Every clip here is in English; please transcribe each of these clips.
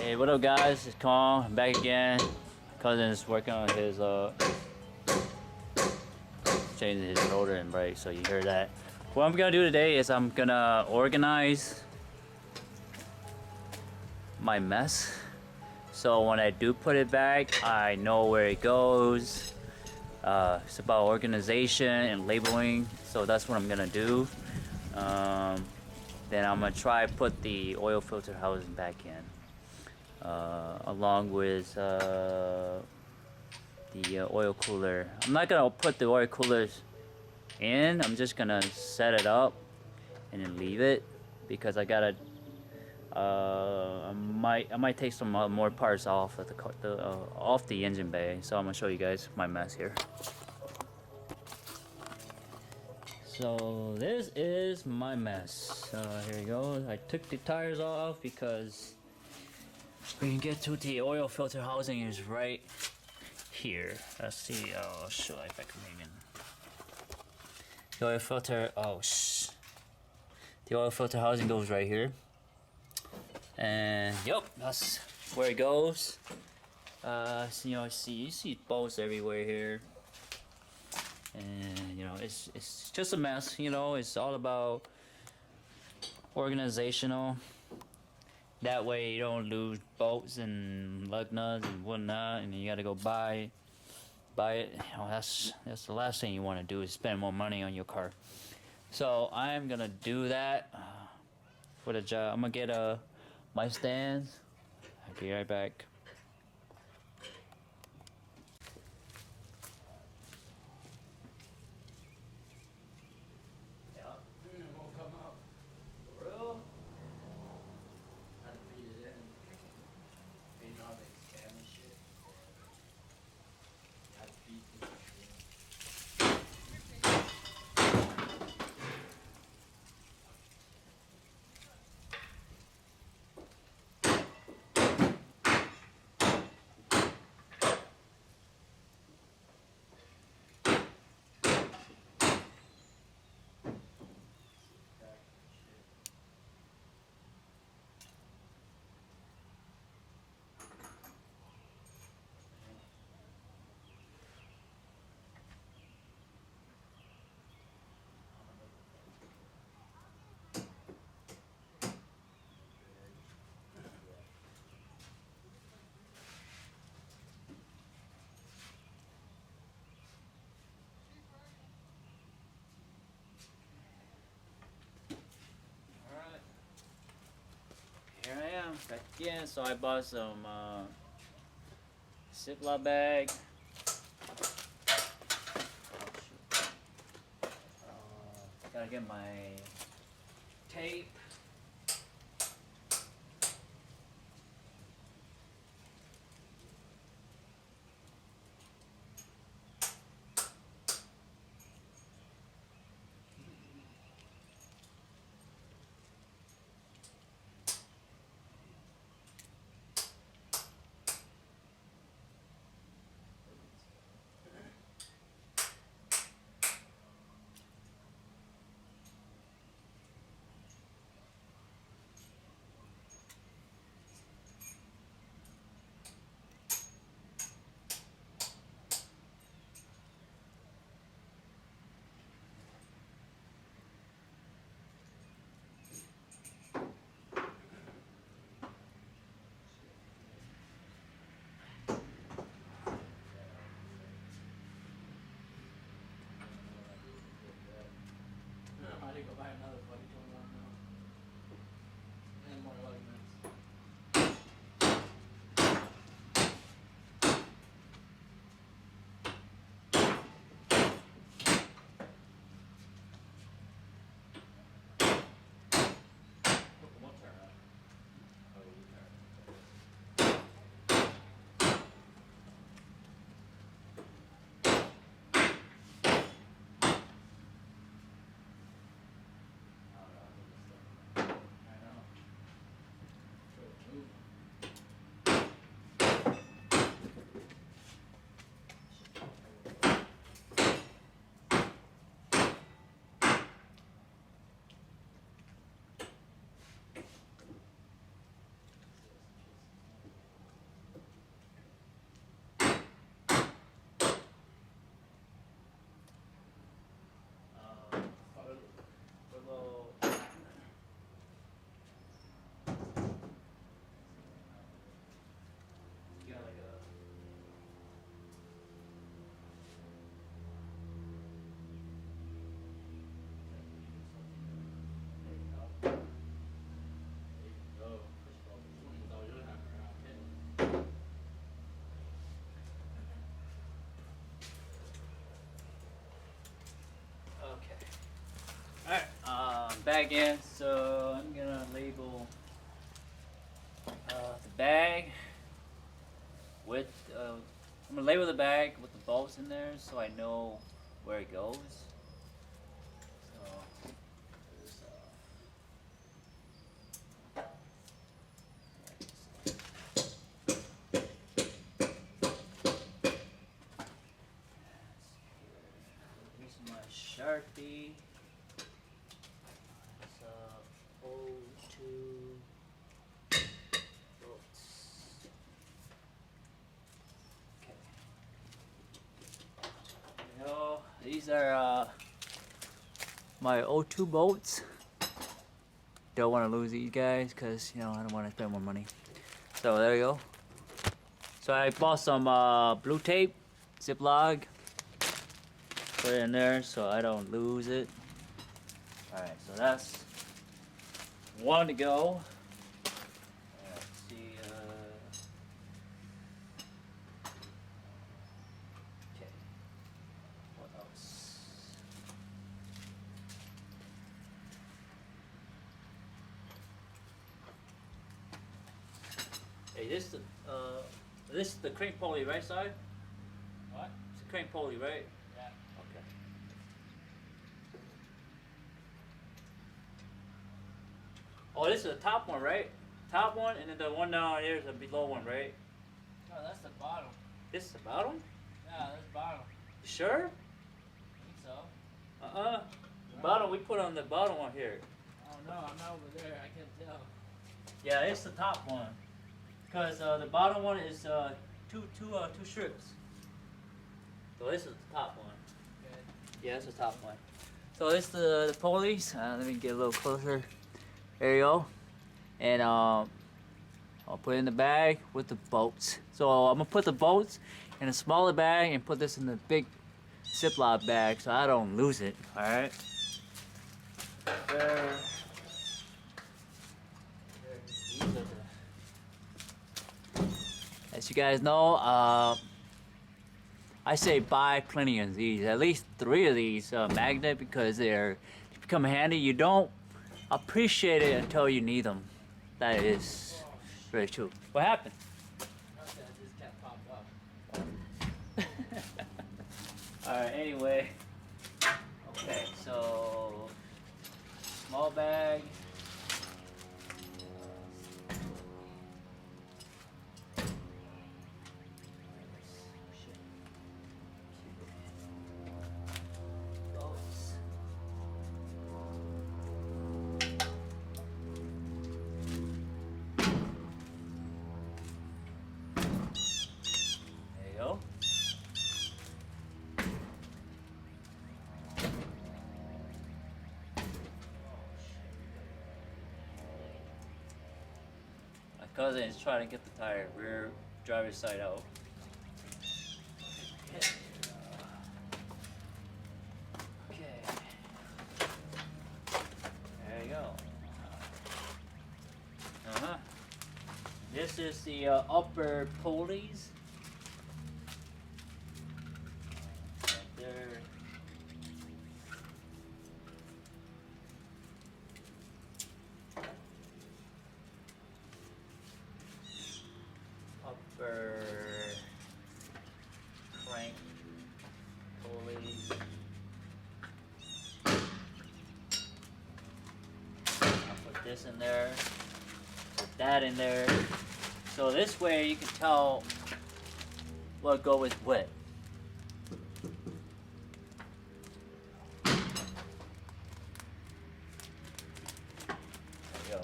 Hey, what up guys? It's Kong. I'm back again. My cousin is working on his changing his rotor and brake, so you hear that. What I'm gonna do today is I'm gonna organize my mess. So when I do put it back, I know where it goes. It's about organization and labeling, so that's what I'm gonna do. Then I'm gonna try put the oil filter housing back in. Along with the oil cooler. I'm not gonna put the oil coolers in. I'm just gonna set it up and then leave it because I gotta. I might take some more parts off of off the engine bay. So I'm gonna show you guys my mess here. So this is my mess. Here you go. I took the tires off because we can get to the oil filter housing is right here. Let's see. I'll show if I can even. The oil filter. The oil filter housing goes right here. And yep, that's where it goes. So, you see bolts everywhere here. And it's just a mess. It's all about organizational. That way you don't lose bolts and lug nuts and whatnot, and you gotta go buy it. That's the last thing you want to do is spend more money on your car. So I'm gonna do that for the job. I'm gonna get my stands. I'll be right back. Alright, here I am back again. So I bought some Ziploc bag. Gotta get my tape. back in, so I'm gonna label the bag with I'm gonna label the bag with the bolts in there so I know where it goes. So there's, here's my Sharpie. It's O2 bolts. Okay. You know, these are my O2 bolts. Don't want to lose these guys because I don't want to spend more money. So there you go. So I bought some blue tape, Ziploc. Put it in there so I don't lose it. Alright, so that's one to go. Let's see. Okay. What else? Hey, this is the crank pulley, right side? What? It's a crank pulley, right? Yeah. Okay. Oh, this is the top one, right? Top one, and then the one down here is the below one, right? No, that's the bottom. This is the bottom? Yeah, that's bottom. You sure? I think so. The bottom, we put on the bottom one here. Oh no, I'm not over there. I can't tell. Yeah, it's the top one. Because the bottom one is two strips. So this is the top one. Okay. Yeah, it's the top one. So it's the pulleys. Let me get a little closer. There you go. And I'll put it in the bag with the bolts. So I'm gonna put the bolts in a smaller bag and put this in the big Ziploc bag so I don't lose it. All right. These are as you guys know, I say buy plenty of these, at least 3 of these magnet because they become handy. You don't appreciate it until you need them. That is very true. What happened? Nothing, I just can't pop up. Alright, anyway. Okay, so small bag. Cousin is trying to get the tire rear driver's side out. Okay. There you go. This is the upper pulleys. Right there. Upper crank pulleys. I'll put this in there, put that in there. So this way you can tell what go with what. There you go.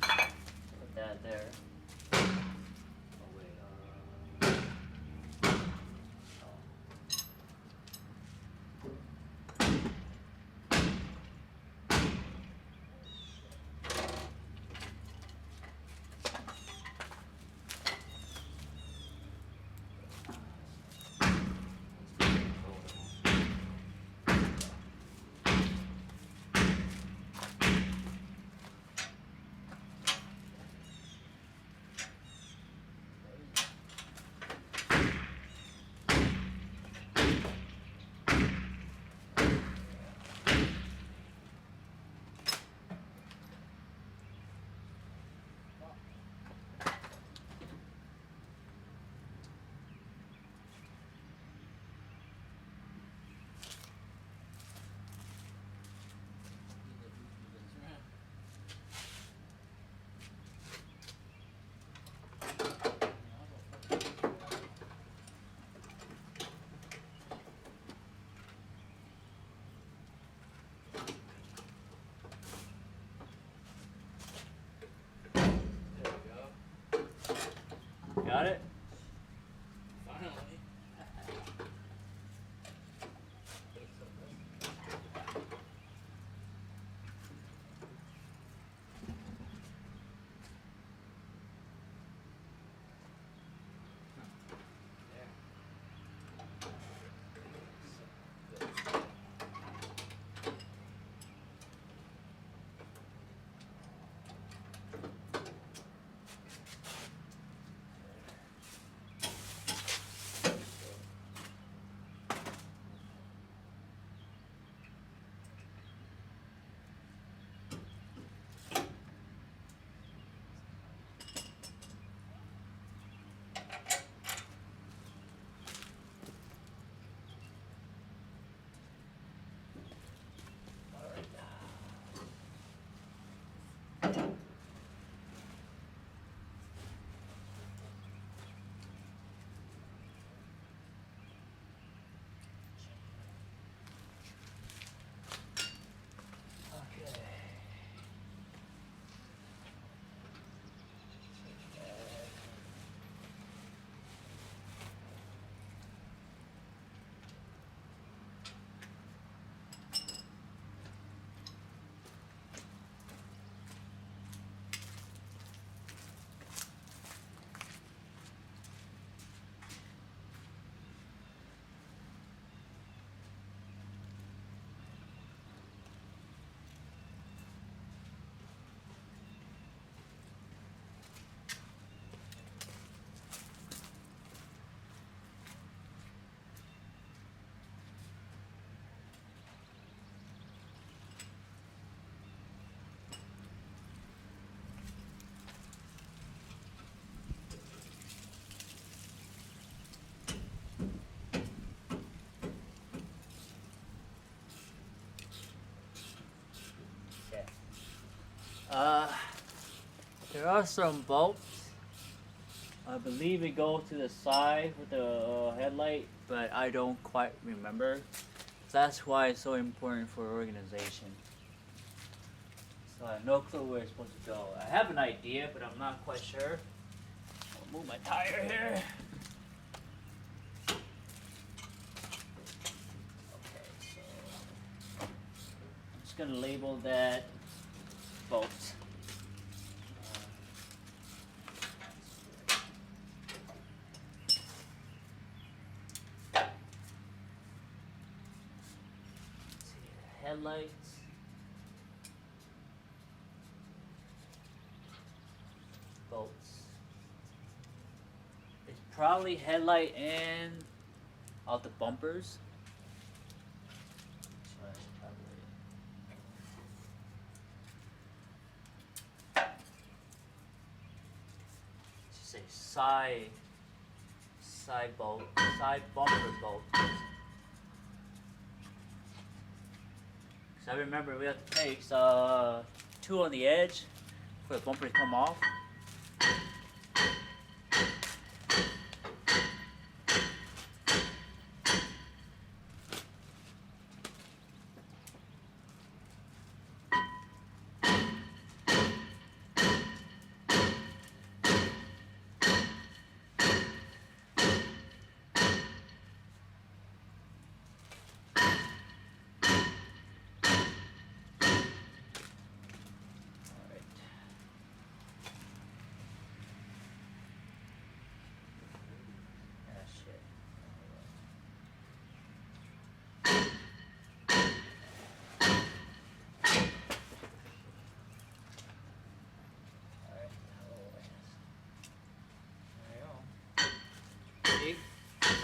Put that there. Got it? Finally. Uh, there are some bolts. I believe it goes to the side with the headlight, but I don't quite remember. That's why it's so important for organization. So I have no clue where it's supposed to go. I have an idea, but I'm not quite sure. I'll move my tire here. Okay, so I'm just gonna label that bolt. Headlights. Bolts. It's probably headlight and all the bumpers. So that's probably it. Just say side bolt, side bumper bolt. So I remember we have to take two on the edge for the bumper to come off.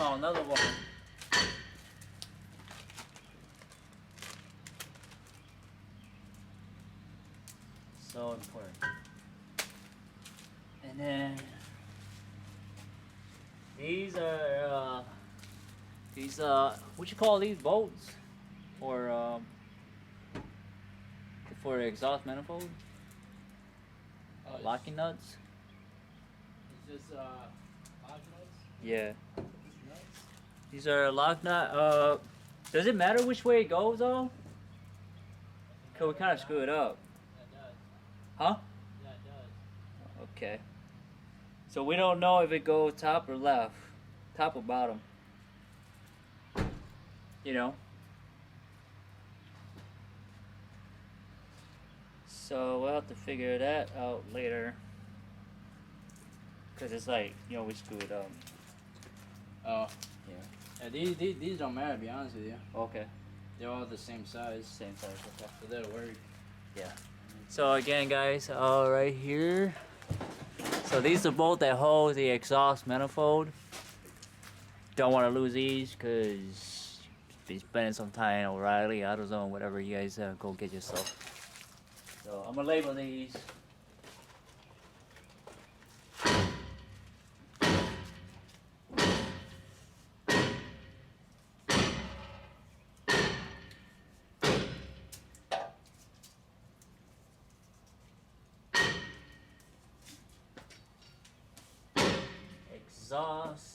Oh, another one. So important. And then these are what you call these bolts for the exhaust manifold? Locking nuts? Is this lock nuts? Yeah. Nuts? These are lock nut. Does it matter which way it goes though? Cause we kind of screw it up. Yeah, it does. Huh? Yeah, it does. Okay. So we don't know if it goes top or left, top or bottom. You know. So we'll have to figure that out later. Cause it's like, you know, we screwed up. Oh. Yeah. Yeah, these don't matter, to be honest with you. Okay. They're all the same size. Same size. Okay. So that'll work. Yeah. So again, guys, right here. So these are both that hold the exhaust manifold. Don't want to lose these because be spending some time in O'Reilly, AutoZone, whatever. You guys go get yourself. So I'm gonna label these. Exhaust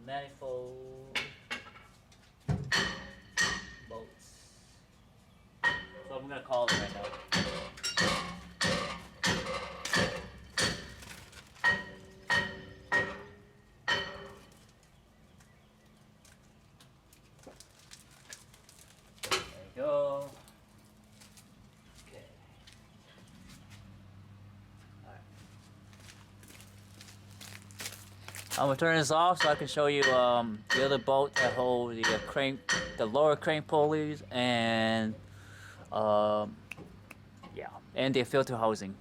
manifold bolts. So I'm gonna call them right now. There you go. Okay. Alright. I'm gonna turn this off so I can show you the other bolt that hold the the lower crank pulleys, and yeah, and the filter housing.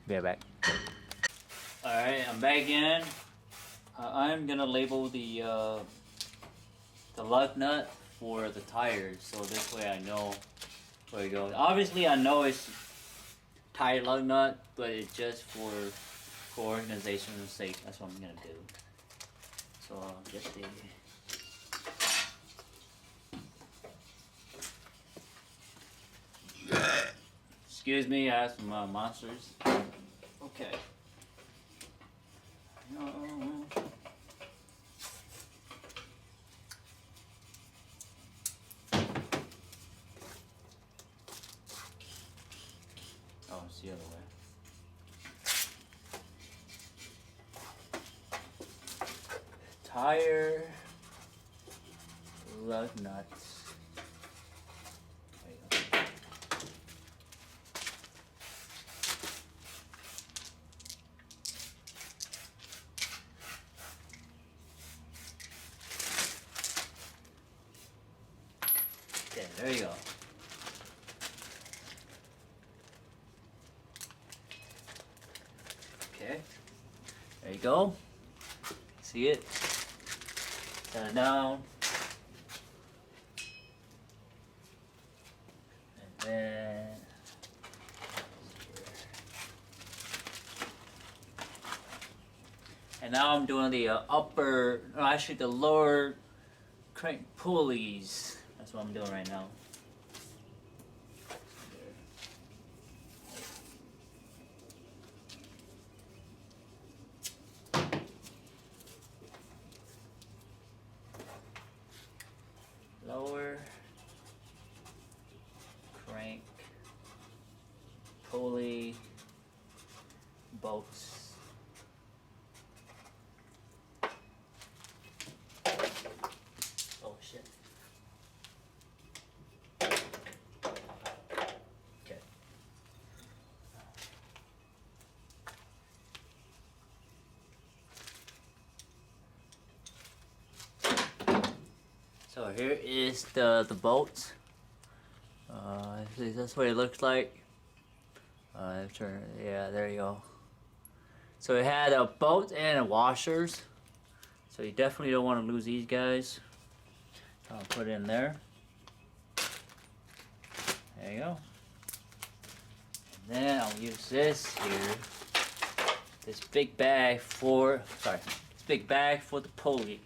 Be right back. Alright, I'm back in. I'm gonna label the lug nut for the tires, so this way I know where it goes. Obviously I know it's tire lug nut, but it's just for organizational sake. That's what I'm gonna do. So I'll get the excuse me, I have some monsters. Okay. No. Oh, it's the other way. Tire lug nuts. There you go. Okay, there you go. Okay, there you go. See it? Turn it down. And then and now I'm doing the upper, no, actually the lower crank pulleys. That's what I'm doing right now. Lower crank pulley bolts. Oh shit. Okay. So here is the bolt. That's what it looks like. Yeah, there you go. So it had a bolt and washers. So you definitely don't want to lose these guys. I'll put it in there. There you go. And then I'll use this here. This big bag for, sorry, this big bag for the pulley.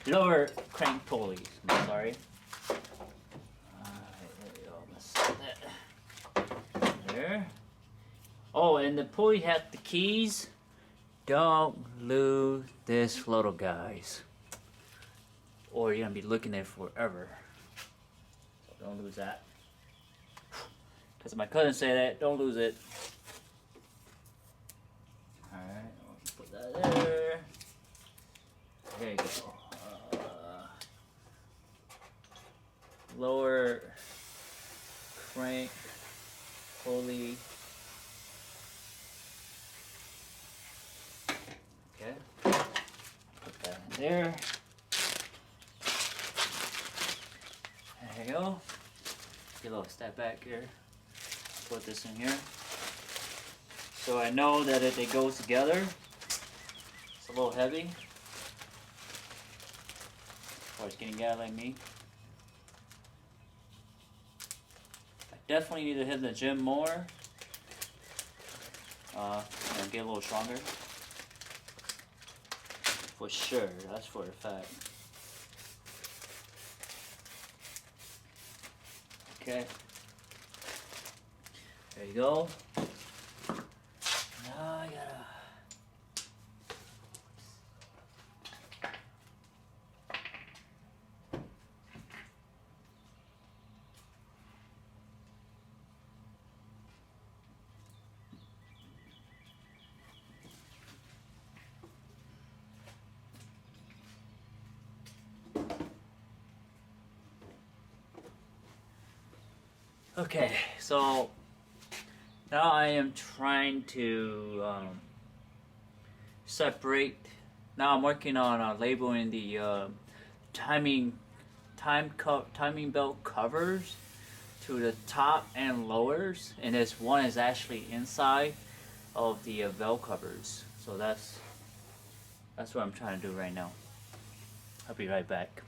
Lower crank pulleys, I'm sorry. Alright, there we go. Let's set that there. Oh, and the pulley has the keys. Don't lose this little guys, or you're gonna be looking at it forever. So don't lose that. Because my cousin said that, don't lose it. there. There you go. Get a little step back here. Put this in here. So I know that they go together. It's a little heavy. Or it's getting out like me. I definitely need to hit the gym more. And get a little stronger. For sure, that's for a fact. Okay. There you go. Now I gotta. Okay, so now I am trying to separate. Now I'm working on labeling the timing belt covers to the top and lowers, and this one is actually inside of the belt covers. So that's what I'm trying to do right now. I'll be right back.